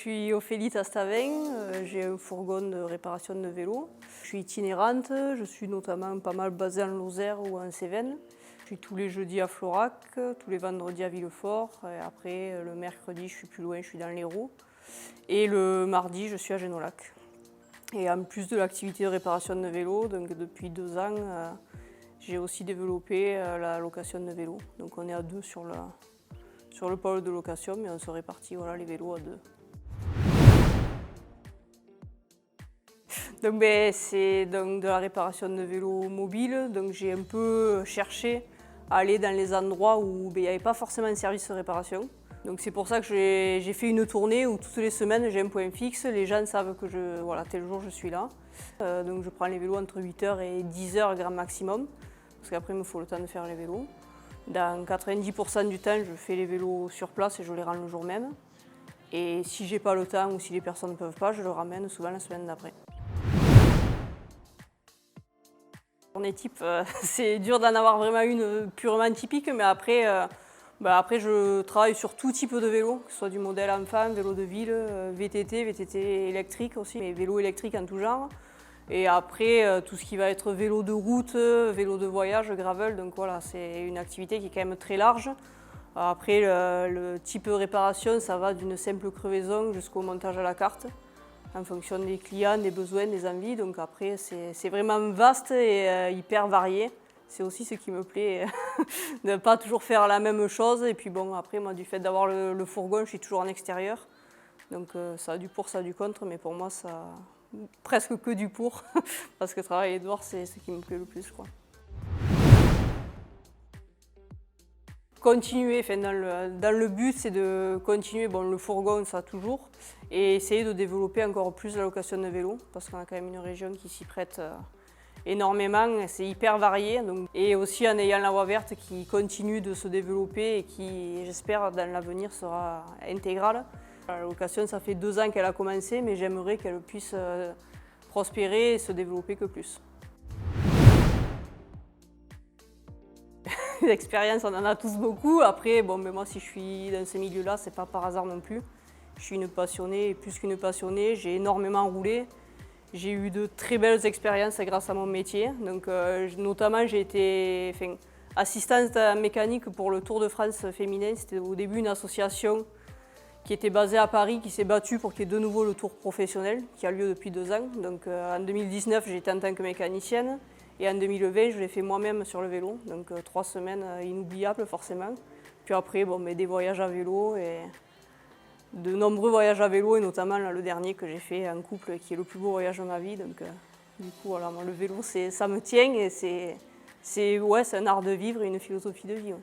suis Ophélie Tastavin, j'ai un fourgon de réparation de vélos. Je suis itinérante, je suis notamment pas mal basée en Lozère ou en Cévennes. Je suis tous les jeudis à Florac, tous les vendredis à Villefort, et après le mercredi je suis plus loin, je suis dans l'Hérault. Et le mardi je suis à Genolac. Et en plus de l'activité de réparation de vélos, donc depuis 2 ans, j'ai aussi développé la location de vélos. Donc on est à 2 sur le pôle de location, mais on se répartit les vélos à 2. Donc, c'est donc de la réparation de vélos mobiles. Donc j'ai un peu cherché à aller dans les endroits où il n'y avait pas forcément de service de réparation. Donc c'est pour ça que j'ai fait une tournée où toutes les semaines j'ai un point fixe. Les gens savent que tel jour je suis là. Donc je prends les vélos entre 8h et 10h grand maximum. Parce qu'après il me faut le temps de faire les vélos. Dans 90% du temps je fais les vélos sur place et je les rends le jour même. Et si j'ai pas le temps ou si les personnes ne peuvent pas, je le ramène souvent la semaine d'après. Journée type, c'est dur d'en avoir vraiment une purement typique, mais après, je travaille sur tout type de vélo, que ce soit du modèle enfant, vélo de ville, VTT électrique aussi, mais vélo électrique en tout genre. Et après, tout ce qui va être vélo de route, vélo de voyage, gravel, donc voilà, c'est une activité qui est quand même très large. Après, le type de réparation, ça va d'une simple crevaison jusqu'au montage à la carte, en fonction des clients, des besoins, des envies. Donc après, c'est vraiment vaste et hyper varié. C'est aussi ce qui me plaît, de ne pas toujours faire la même chose. Et puis bon, après, moi, du fait d'avoir le fourgon, je suis toujours en extérieur. Donc ça a du pour, ça a du contre, mais pour moi, ça presque que du pour. Parce que travailler dehors, c'est ce qui me plaît le plus, quoi. Continuer, dans le but c'est de continuer, le fourgon ça toujours, et essayer de développer encore plus la location de vélos, parce qu'on a quand même une région qui s'y prête énormément, c'est hyper varié, et aussi en ayant la voie verte qui continue de se développer et qui, j'espère, dans l'avenir sera intégrale. La location, ça fait 2 ans qu'elle a commencé, mais j'aimerais qu'elle puisse prospérer et se développer que plus. L'expérience, on en a tous beaucoup. Après, mais moi, si je suis dans ce milieu-là, c'est pas par hasard non plus. Je suis une passionnée, et plus qu'une passionnée, j'ai énormément roulé. J'ai eu de très belles expériences grâce à mon métier. Donc, notamment, j'ai été assistante mécanique pour le Tour de France féminin. C'était au début une association qui était basée à Paris, qui s'est battue pour qu'il y ait de nouveau le Tour professionnel, qui a lieu depuis 2 ans. Donc, en 2019, j'étais en tant que mécanicienne. Et en 2020, je l'ai fait moi-même sur le vélo, donc 3 semaines inoubliables forcément. Puis après, des voyages à vélo, et de nombreux voyages à vélo, et notamment là, le dernier que j'ai fait en couple, qui est le plus beau voyage de ma vie. Donc du coup, voilà, moi, le vélo, ça me tient, et c'est un art de vivre et une philosophie de vie. Ouais.